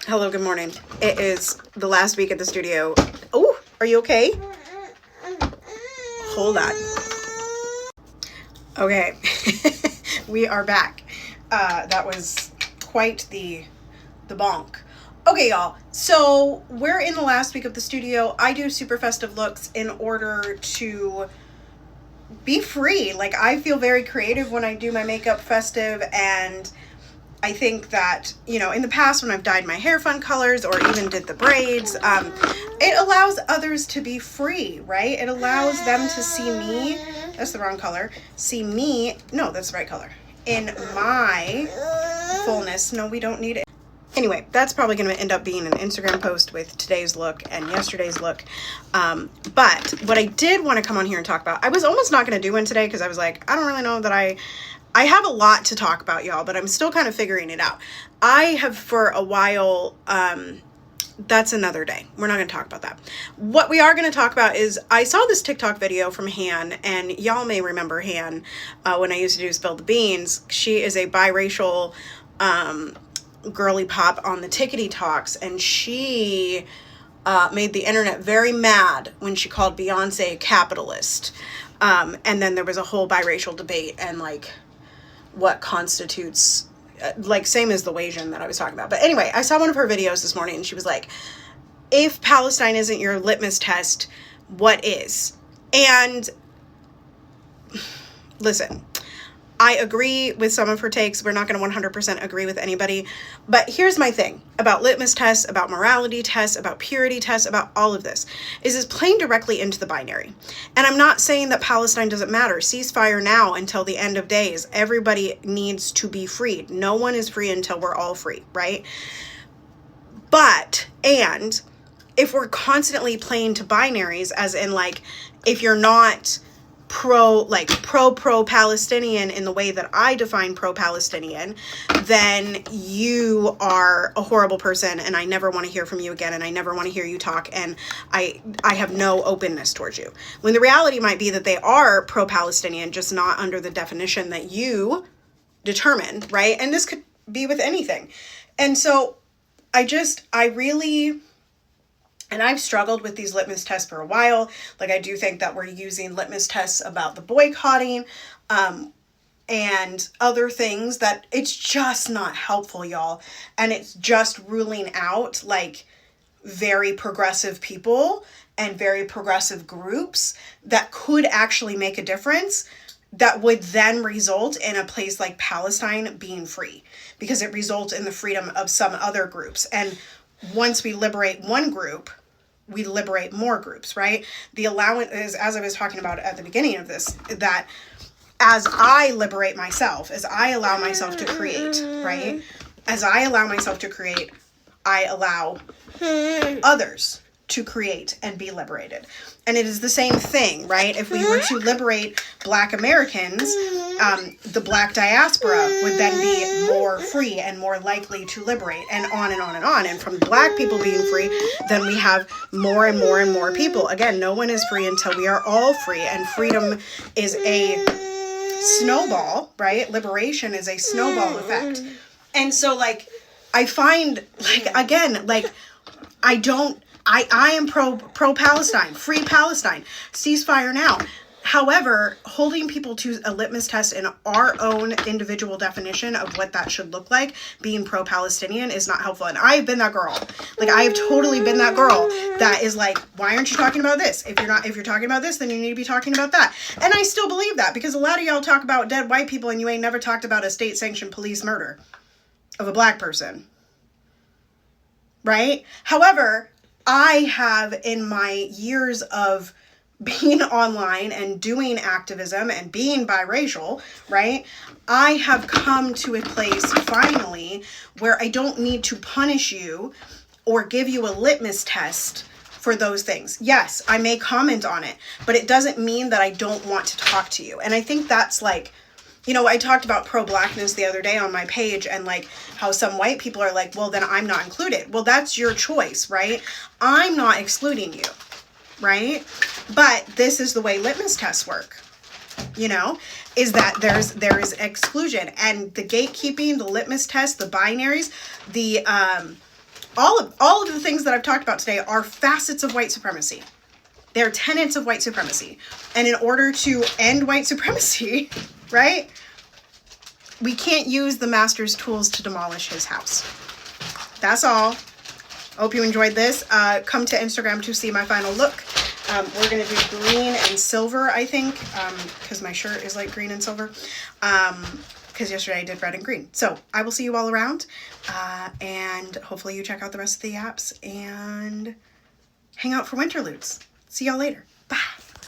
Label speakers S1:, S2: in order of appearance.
S1: Hello, good morning. It is the last week at the studio. Oh, are you okay? Hold on. Okay, we are back. That was quite the bonk. Okay, y'all. So we're in the last week of the studio. I do super festive looks in order to be free. Like, I feel very creative when I do my makeup festive, and I think that, you know, in the past when I've dyed my hair fun colors or even did the braids, it allows others to be free, right? It allows them to see me, that's the wrong color, see me, no, that's the right color, in my fullness. No, we don't need it. Anyway, that's probably going to end up being an Instagram post with today's look and yesterday's look. But what I did want to come on here and talk about, I was almost not going to do one today because I was like, I don't really know that I have a lot to talk about, y'all, but I'm still kind of figuring it out. I have for a while, that's another day. We're not going to talk about that. What we are going to talk about is I saw this TikTok video from Han, and y'all may remember Han when I used to do Spill the Beans. She is a biracial girly pop on the Tickety Talks, and she made the internet very mad when she called Beyonce a capitalist. And then there was a whole biracial debate and like what constitutes, like, same as the Wasian that I was talking about. But anyway, I saw one of her videos this morning and she was like, if Palestine isn't your litmus test, what is? And listen, I agree with some of her takes. We're not going to 100% agree with anybody. But here's my thing about litmus tests, about morality tests, about purity tests, about all of this, is it's playing directly into the binary. And I'm not saying that Palestine doesn't matter. Ceasefire now until the end of days. Everybody needs to be freed. No one is free until we're all free, right? But, and if we're constantly playing to binaries, as in like, if you're not pro-Palestinian in the way that I define pro-Palestinian, then you are a horrible person and I never want to hear from you again and I never want to hear you talk and I have no openness towards you. When the reality might be that they are pro-Palestinian, just not under the definition that you determine, right? And this could be with anything. And so and I've struggled with these litmus tests for a while. Like, I do think that we're using litmus tests about the boycotting and other things that it's just not helpful, y'all. And it's just ruling out like very progressive people and very progressive groups that could actually make a difference that would then result in a place like Palestine being free, because it results in the freedom of some other groups. And once we liberate one group, we liberate more groups, right? The allowance is, as I was talking about at the beginning of this, that as I liberate myself, as I allow myself to create, right? As I allow myself to create, I allow others to create and be liberated. And it is the same thing, right? If we were to liberate Black Americans, the Black diaspora would then be more free and more likely to liberate, and on and on and on. And from Black people being free, then we have more and more and more people. Again, no one is free until we are all free, and freedom is a snowball, right? Liberation is a snowball effect. And so, like, I find, like, again, like, I am pro-Palestine, free Palestine, ceasefire now. However, holding people to a litmus test in our own individual definition of what that should look like, being pro-Palestinian, is not helpful. And I've been that girl. Like, I have totally been that girl that is like, why aren't you talking about this? If you're talking about this, then you need to be talking about that. And I still believe that, because a lot of y'all talk about dead white people and you ain't never talked about a state-sanctioned police murder of a Black person. Right? However, I have, in my years of being online and doing activism and being biracial, right, I have come to a place finally where I don't need to punish you or give you a litmus test for those things. Yes, I may comment on it, but it doesn't mean that I don't want to talk to you. And I think that's like, you know, I talked about pro-Blackness the other day on my page, and like how some white people are like, well, then I'm not included. Well, that's your choice, right? I'm not excluding you, right? But this is the way litmus tests work, you know, is that there is exclusion, and the gatekeeping, the litmus test, the binaries, all of the things that I've talked about today are facets of white supremacy. They're tenets of white supremacy. And in order to end white supremacy, right, we can't use the master's tools to demolish his house. That's all. Hope you enjoyed this. Come to Instagram to see my final look. We're going to do green and silver, I think, because my shirt is like green and silver. Because yesterday I did red and green. So I will see you all around. And hopefully you check out the rest of the apps and hang out for winterludes. See y'all later. Bye.